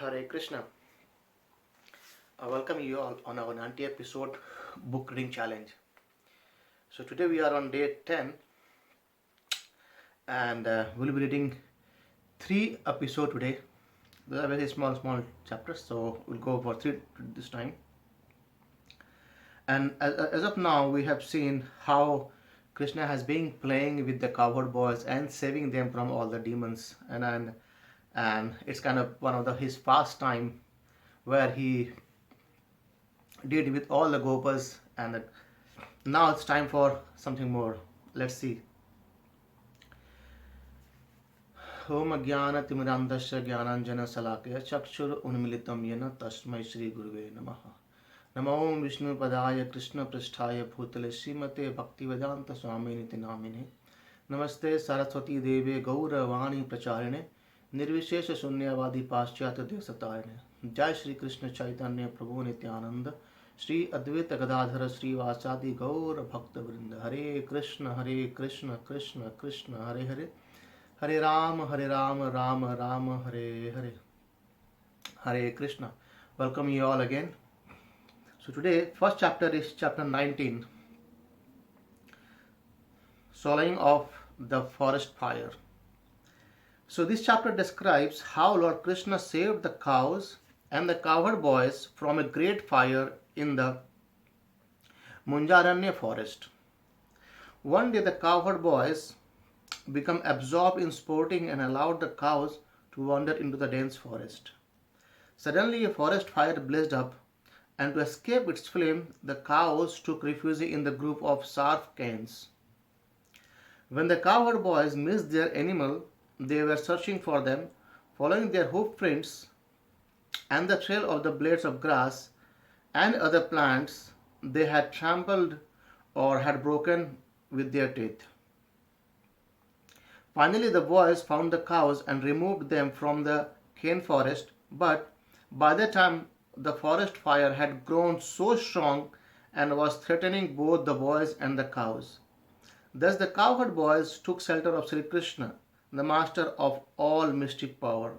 Hare Krishna. I welcome you all on our 90th episode book reading challenge. So today we are on day 10 and we'll be reading 3 episodes today. These are very small chapters, so we'll go for 3 this time. And as of now, we have seen how Krishna has been playing with the cowherd boys and saving them from all the demons, and it's kind of one of his pastime where he did with all the Gopas, and now it's time for something more. Let's see. Om Jnana Timirandasya Jnananjana Salakaya Chakshur Unmilitam Yena Tasmai Shri Guruve Namaha. Namo Vishnu Padaya Krishna Pristhaya Bhutale Srimate Bhaktivedanta Swami Niti Namine. Namaste Saraswati Deve Gaura Vani Pracharine Nirvishesha Sunyavadi Paschyata Desatarine. Jai Shri Krishna Chaitanya Prabhu Nityananda Shri Advaita Gadadhara Shri Vasadi Gaura Bhakta Vrinda. Hare Krishna Krishna Krishna Hare Hare Hare Rama Rama Rama Hare Hare. Hare Krishna. Welcome you all again. So today first chapter is chapter 19, Sowing of the Forest Fire. So this chapter describes how Lord Krishna saved the cows and the cowherd boys from a great fire in the Munjaranya forest. One day the cowherd boys became absorbed in sporting and allowed the cows to wander into the dense forest. Suddenly a forest fire blazed up, and to escape its flame, the cows took refuge in the group of sharp canes. When the cowherd boys missed their animal, they were searching for them, following their hoof prints and the trail of the blades of grass and other plants they had trampled or had broken with their teeth. Finally, the boys found the cows and removed them from the cane forest, but by the time the forest fire had grown so strong and was threatening both the boys and the cows. Thus the cowherd boys took shelter of Sri Krishna, the master of all mystic power,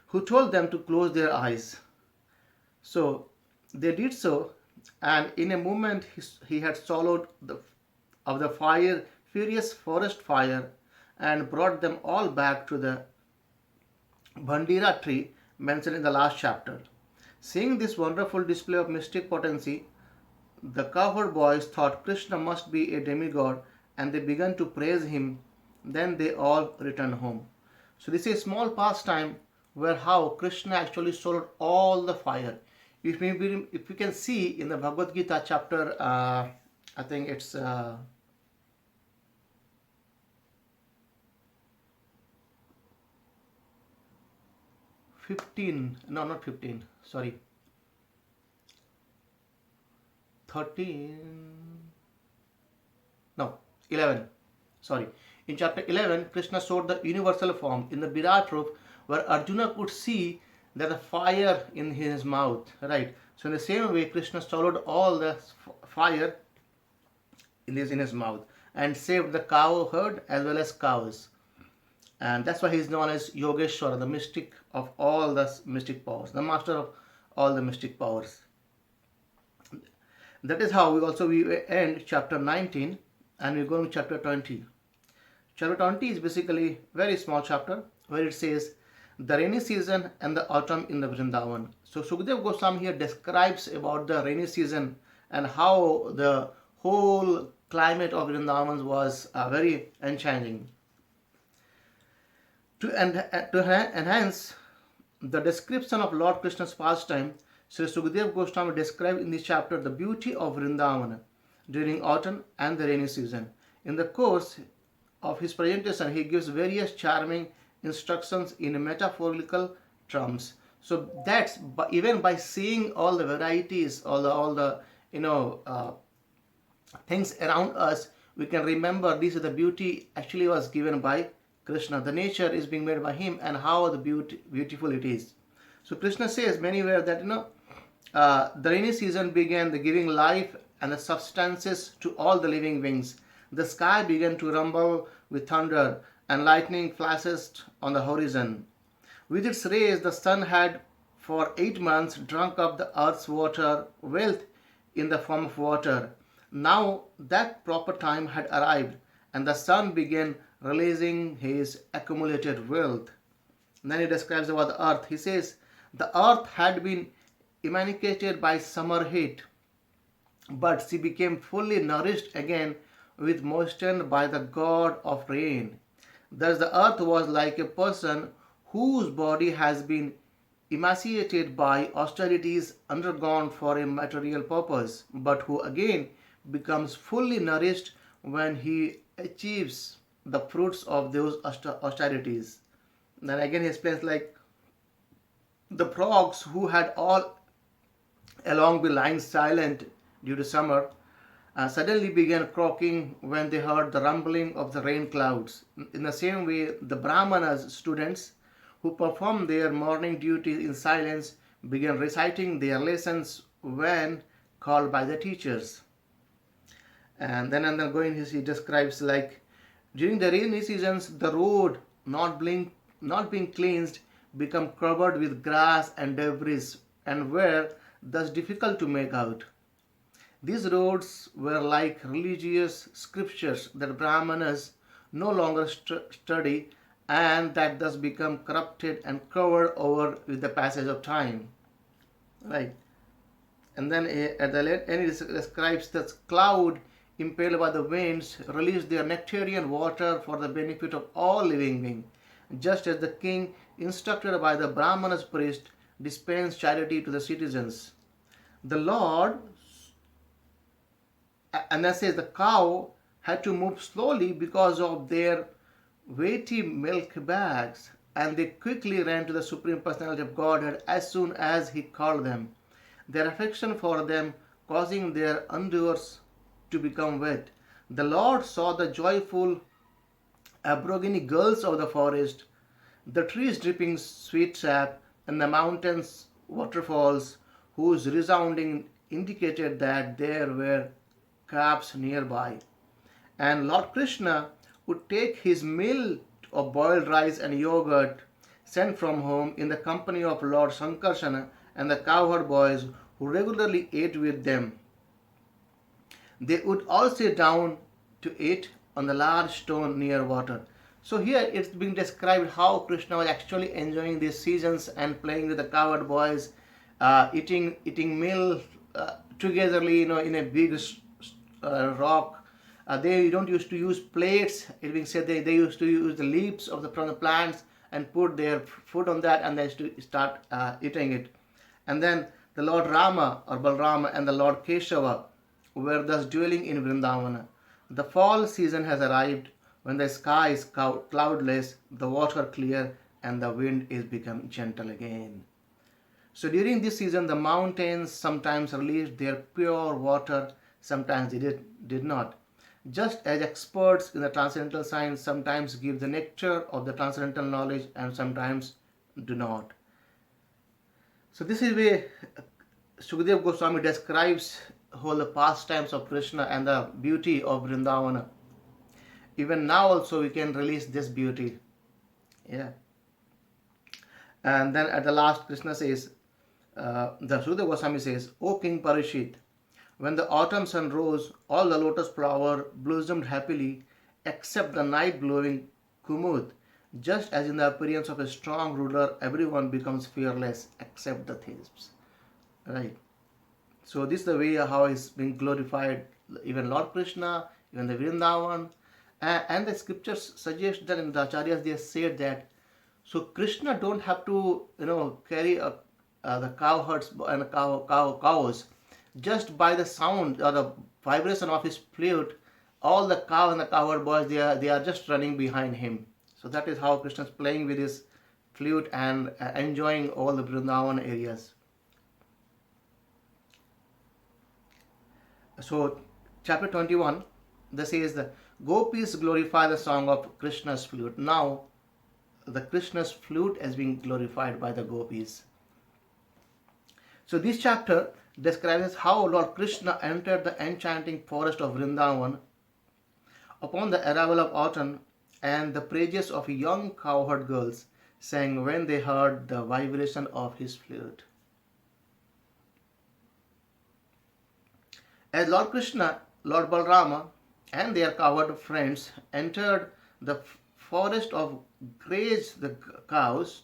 who told them to close their eyes. So they did so, and in a moment he had swallowed of the furious forest fire and brought them all back to the Bandira tree mentioned in the last chapter. Seeing this wonderful display of mystic potency, the cowherd boys thought Krishna must be a demigod, and they began to praise him. Then they all returned home. So this is a small pastime where how Krishna actually swallowed all the fire. If you can see in the Bhagavad Gita chapter, I think it's 15, no, not 15, sorry, 13, no, 11, sorry. In chapter 11, Krishna showed the universal form in the Virat Rup, where Arjuna could see that the fire in his mouth, right? So in the same way, Krishna swallowed all the fire in his mouth and saved the cow herd as well as cows. And that's why he is known as Yogeshwara, the mystic of all the mystic powers, the master of all the mystic powers. That is how we end chapter 19 and we go to chapter 20. Chapter 20 is basically a very small chapter where it says the rainy season and the autumn in the Vṛndāvana. So Sukadeva Goswami here describes about the rainy season and how the whole climate of Vṛndāvana was very enchanting. To enhance the description of Lord Krishna's pastime, Sri Sukadeva Goswami described in this chapter the beauty of Vṛndāvana during autumn and the rainy season. In the course of his presentation, he gives various charming instructions in metaphorical terms. So that's even by seeing all the varieties, all the things around us, we can remember this is the beauty actually was given by Krishna. The nature is being made by him, and how the beautiful it is. So Krishna says many where that the rainy season began the giving life and the substances to all the living beings. The sky began to rumble with thunder, and lightning flashed on the horizon. With its rays, the sun had for 8 months drunk up the earth's water wealth in the form of water. Now that proper time had arrived, and the sun began releasing his accumulated wealth. And then he describes about the earth. He says, the earth had been emaciated by summer heat, but she became fully nourished again with moistened by the god of rain. Thus the earth was like a person whose body has been emaciated by austerities undergone for a material purpose, but who again becomes fully nourished when he achieves the fruits of those austerities. Then again he explains like the frogs who had all along been lying silent due to summer suddenly began croaking when they heard the rumbling of the rain clouds. In the same way, the Brahmanas, students who performed their morning duties in silence, began reciting their lessons when called by the teachers. And then he describes like during the rainy seasons, the road not being cleansed become covered with grass and debris and were thus difficult to make out. These roads were like religious scriptures that Brahmanas no longer study and that thus become corrupted and covered over with the passage of time. Right. And then at the end he describes that cloud impelled by the winds released their nectarian water for the benefit of all living beings, just as the king, instructed by the Brahmanas priest, dispensed charity to the citizens. The Lord, and that says the cow had to move slowly because of their weighty milk bags, and they quickly ran to the Supreme Personality of Godhead as soon as he called them, their affection for them causing their endeavors to become wet. The Lord saw the joyful aborigine girls of the forest, the trees dripping sweet sap, and the mountains waterfalls whose resounding indicated that there were calves nearby. And Lord Kṛṣṇa would take his meal of boiled rice and yogurt sent from home in the company of Lord Sankarsana and the cowherd boys who regularly ate with them. They would all sit down to eat on the large stone near water. So here it's being described how Kṛṣṇa was actually enjoying these seasons and playing with the cowherd boys, eating meal togetherly, in a big rock. They don't used to use plates. It being said they used to use the leaves from the plants and put their food on that, and they used to start eating it. And then the Lord Rama or Balrama and the Lord Keshava were thus dwelling in Vṛndāvana. The fall season has arrived when the sky is cloudless, the water clear, and the wind is become gentle again. So during this season, the mountains sometimes released their pure water, sometimes they did not. Just as experts in the transcendental science sometimes give the nectar of the transcendental knowledge and sometimes do not. So this is where Sukadeva Goswami describes all the pastimes of Kṛṣṇa and the beauty of Vṛndāvana. Even now also we can release this beauty. Yeah. And then at the last Kṛṣṇa says, the Sukadeva Goswami says, O King Parishit, when the autumn sun rose, all the lotus flower blossomed happily, except the night blowing kumud. Just as in the appearance of a strong ruler, everyone becomes fearless except the thieves. Right. So this is the way how is being glorified. Even Lord Kṛṣṇa, even the Vṛndāvana, and the scriptures suggest that in the acharyas they said that. So Kṛṣṇa don't have to carry the cowherds and cows. Just by the sound or the vibration of his flute, all the cow and the cowherd boys they are just running behind him. So that is how Krishna is playing with his flute and enjoying all the Vṛndāvana areas. So chapter 21, this says the Gopīs glorify the song of Krishna's flute. Now the Krishna's flute has been glorified by the Gopīs. So this chapter describes how Lord Kṛṣṇa entered the enchanting forest of Vṛndāvana upon the arrival of autumn, and the praises of young cowherd girls sang when they heard the vibration of his flute. As Lord Krishna, Lord Balrama, and their cowherd friends entered the forest of graze the cows,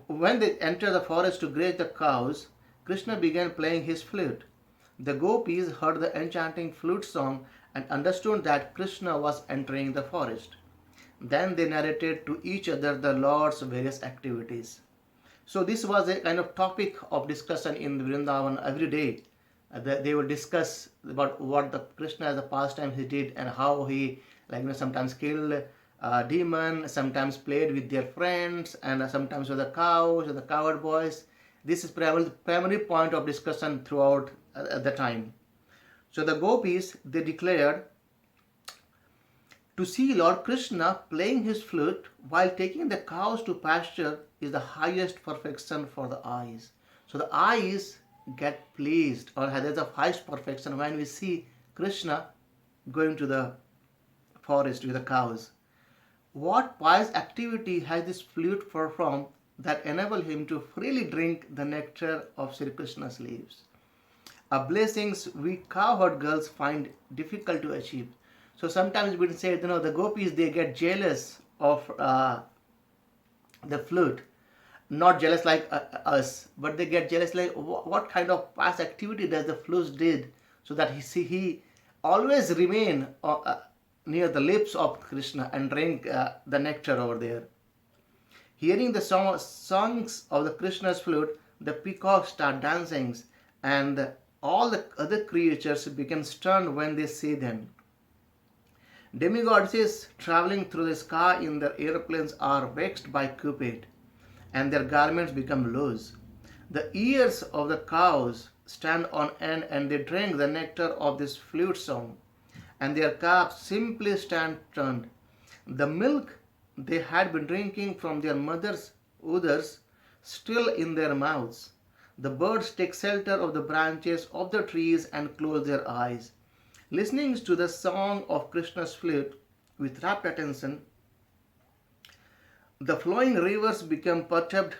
when they entered the forest to graze the cows, Krishna began playing his flute. The Gopīs heard the enchanting flute song and understood that Krishna was entering the forest. Then they narrated to each other the Lord's various activities. So this was a kind of topic of discussion in Vṛndāvana every day. They would discuss about what the Krishna as a pastime he did and how he sometimes killed a demon, sometimes played with their friends, and sometimes with the cows or the cowherd boys. This is primary point of discussion throughout the time. So the Gopīs, they declared, to see Lord Krishna playing his flute while taking the cows to pasture is the highest perfection for the eyes. So the eyes get pleased, or there's the highest perfection when we see Krishna going to the forest with the cows. What pious activity has this flute performed that enable him to freely drink the nectar of Sri Krishna's leaves? Blessings we cowherd girls find difficult to achieve. So sometimes we say, the Gopīs, they get jealous of the flute. Not jealous like us, but they get jealous like what kind of past activity does the flute did, so that he always remain near the lips of Krishna and drink the nectar over there. Hearing the songs of the Krishna's flute, the peacocks start dancing, and all the other creatures become stunned when they see them. Demigoddesses traveling through the sky in their airplanes are vexed by Cupid, and their garments become loose. The ears of the cows stand on end and they drink the nectar of this flute song, and their calves simply stand turned. The milk they had been drinking from their mother's udders still in their mouths. The birds take shelter of the branches of the trees and close their eyes. Listening to the song of Krishna's flute with rapt attention, the flowing rivers become perturbed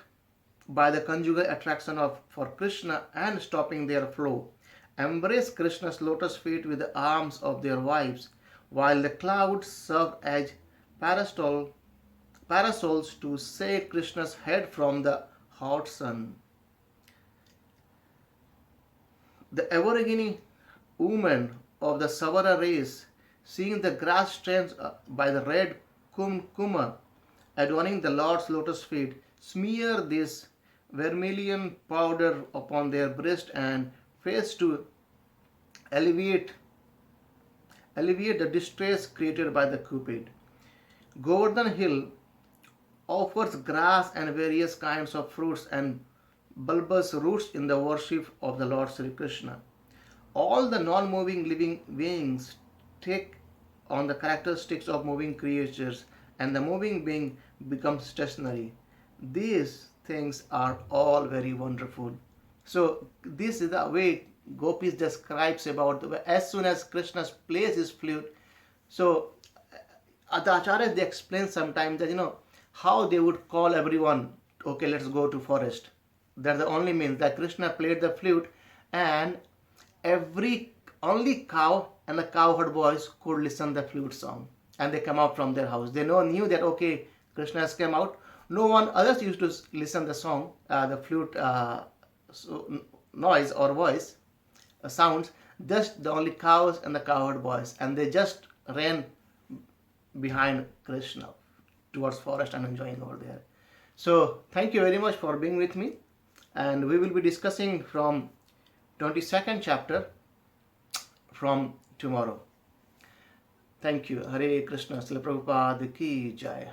by the conjugal attraction for Krishna and stopping their flow, embrace Krishna's lotus feet with the arms of their wives, while the clouds serve as parasols to shade Krishna's head from the hot sun. The Aborigine women of the Savara race, seeing the grass strands by the red kumkuma adorning the Lord's lotus feet, smear this vermilion powder upon their breast and face to alleviate the distress created by the Cupid. Govardhan Hill offers grass and various kinds of fruits and bulbous roots in the worship of the Lord Sri Krishna. All the non-moving living beings take on the characteristics of moving creatures, and the moving being becomes stationary. These things are all very wonderful. So this is the way Gopis describes about as soon as Krishna plays his flute. So the acharyas, they explain sometimes that how they would call everyone, okay, let's go to forest. That's the only means that Krishna played the flute, and only cow and the cowherd boys could listen the flute song, and they come out from their house. They knew that okay, Krishna has come out. No one others used to listen the song, the flute noise or voice sounds. Just the only cows and the cowherd boys, and they just ran behind Krishna towards forest and enjoying over there. So thank you very much for being with me, and we will be discussing from 22nd chapter from tomorrow. Thank you. Hare Krishna. Srila Prabhupada ki jai.